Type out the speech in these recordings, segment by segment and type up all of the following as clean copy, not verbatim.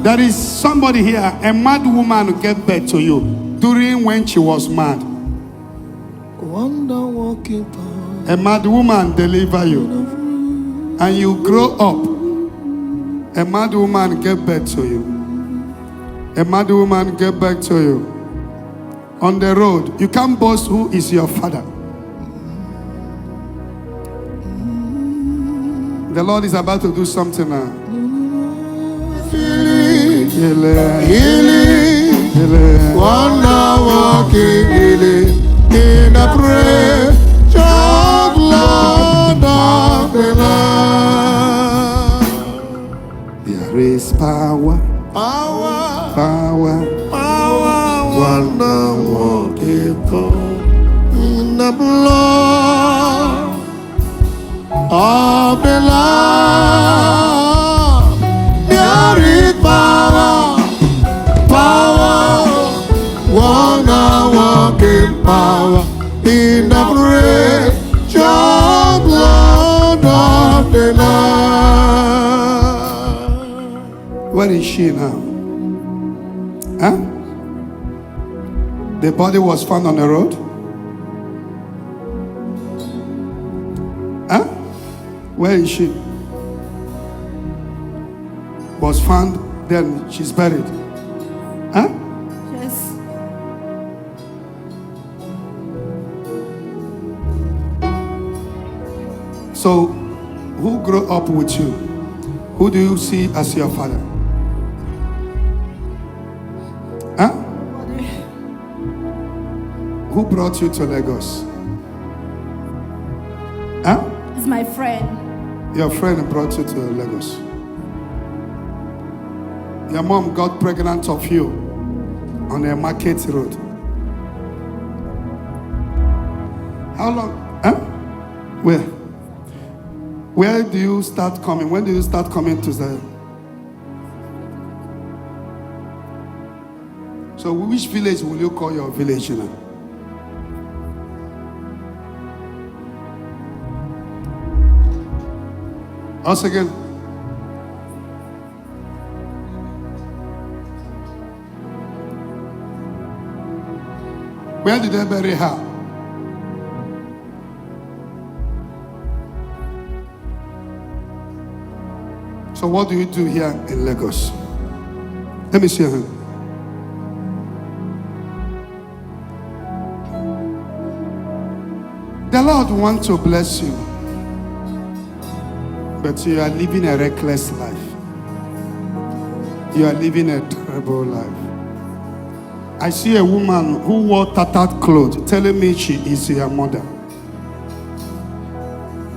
There is somebody here, a mad woman gave birth to you during when she was mad. Wonder walking power. A mad woman deliver you. And you grow up. A mad woman gave birth to you. A mad woman gave birth to you. On the road, you can't boast who is your father. The Lord is about to do something now. Healing, wonder walking, healing in the prayer, child Lord of the Lord. There is power, wonder walking in the blood of the Lord. There is power, wonder walking power in the precious blood of the Lord. where is she now? Huh? The body was found on the road? Huh? Where is she? Was found, then she's buried. Huh? Yes. So, who grew up with you? Who do you see as your father? Huh? Who brought you to Lagos? Huh? It's my friend. Your friend brought you to Lagos. Your mom got pregnant of you on a market road. How long? Huh? Where do you start coming? When do you start coming to the? So which village will you call your village now? Us again. Where did they bury her? So what do you do here in Lagos? Let me see her. The Lord wants to bless you, but you are living a reckless life. You are living a terrible life. I see a woman who wore tattered clothes telling me she is your mother.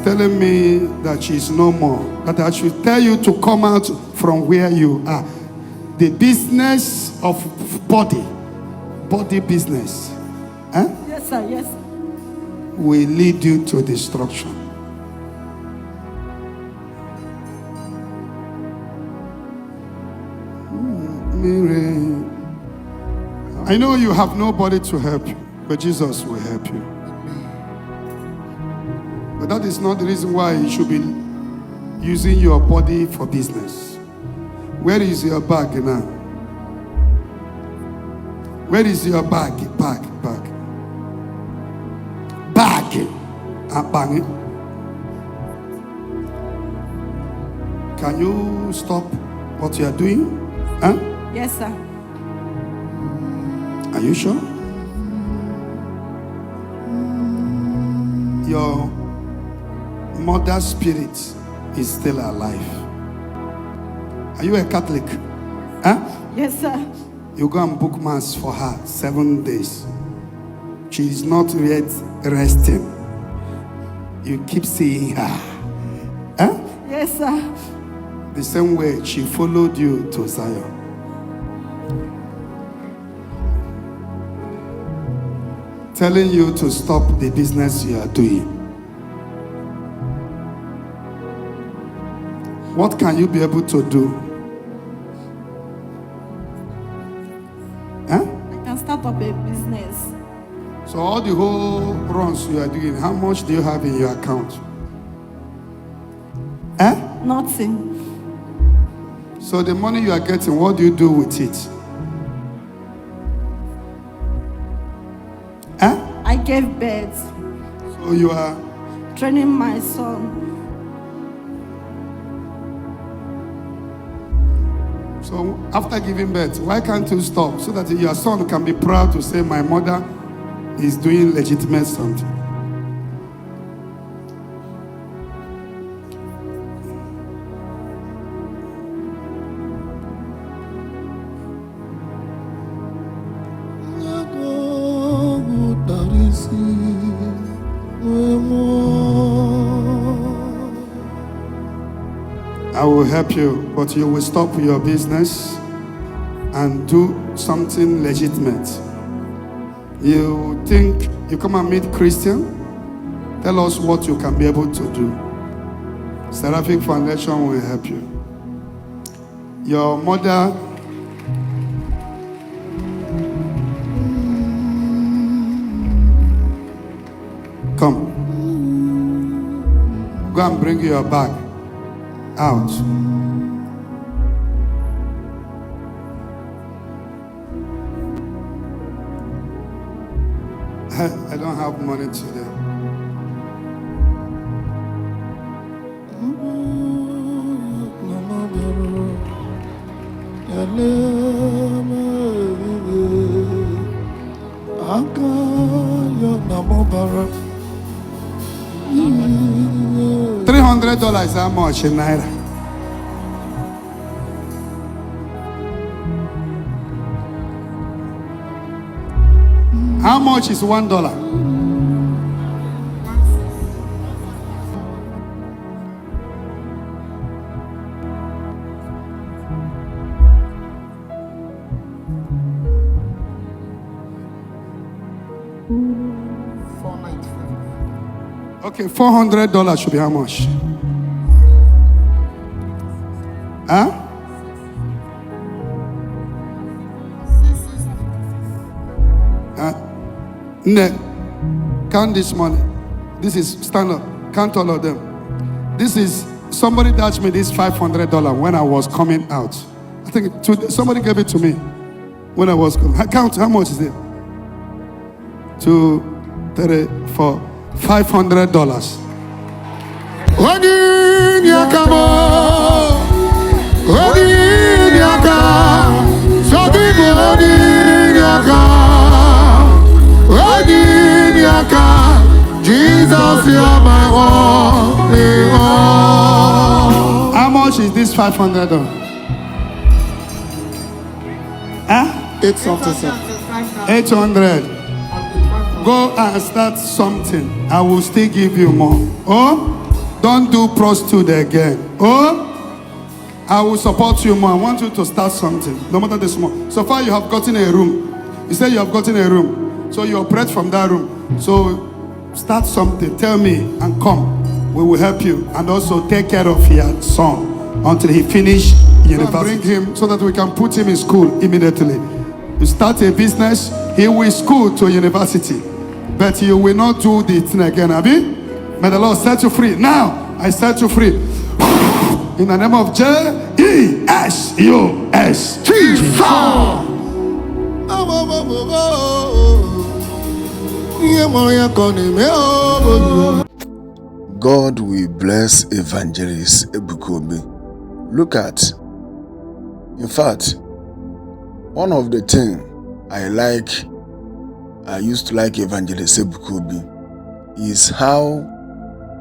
Telling me that she is no more. That I should tell you to come out from where you are. The business of body business, Yes, sir, yes. will lead you to destruction. I know you have nobody to help you, but Jesus will help you. But that is not the reason why you should be using your body for business. Where is your bag now? Where is your bag? Bag. Bang. Can you stop what you are doing? Huh? Yes, sir. Are you sure? Your mother's spirit is still alive. Are you a Catholic? Huh? Yes, sir. You go and book mass for her 7 days. She is not yet resting. You keep seeing her. Huh? Yes, sir. The same way she followed you to Zion. Telling you to stop the business you are doing. What can you be able to do? Huh? I can start up a business. So all the whole runs you are doing, how much do you have in your account? Nothing. So the money you are getting, what do you do with it? Huh? I gave birth, So you are training my son. So after giving birth, why can't you stop so that your son can be proud to say, my mother is doing legitimate something? I will help you, but you will stop your business and do something legitimate. You think you come and meet Christian? Tell us what you can be able to do. Seraphic Foundation will help you. Your mother come. Go and bring your bag out. I don't have money today. $300, how much in Naira? How much is $1? Okay, $400 should be how much? Huh? Count this money. This is stand up. Count all of them. This is somebody dashed me this $500 when I was coming out. I think somebody gave it to me when I was coming. Count how much is it? 2, 3, 4, $500. Jesus, you are my only one. How much is this $500? Huh? 800. Go and start something. I will still give you more. Oh, don't do prostitute again. Oh, I will support you more. I want you to start something, no matter the small. So far, you have gotten a room. You say you have gotten a room, so you operate from that room. So start something. Tell me and come. We will help you, and also take care of your son until he finish university. Bring him so that we can put him in school immediately. You start a business, he will school to university, but you will not do the thing again, Abi. May the Lord set you free. Now, I set you free. In the name of Jesus. Jesus. God will bless Evangelist Ebuka Obi. Look at, in fact, one of the things I used to like Evangelist Ebuka Obi is how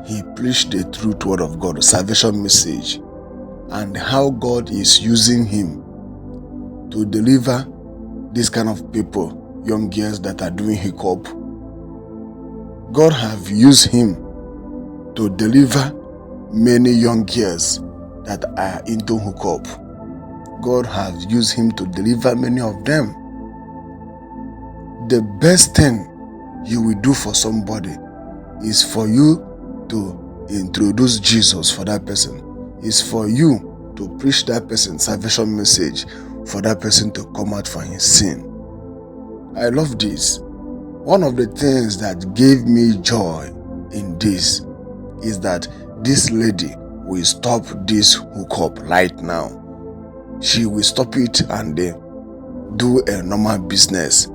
he preached the truth word of God, the salvation message, and how God is using him to deliver this kind of people, young girls that are doing hiccup. God have used him to deliver many young girls that are into hookup. God has used him to deliver many of them. The best thing you will do for somebody is for you to introduce Jesus for that person. Is for you to preach that person salvation message, for that person to come out from his sin. I love this. One of the things that gave me joy in this is that this lady will stop this hookup right now. she will stop it and do a normal business.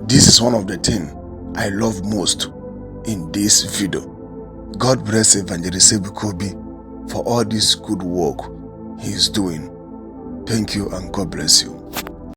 This is one of the things I love most in this video. God bless Evangelist Ebuka Obi for all this good work he is doing. Thank you and God bless you.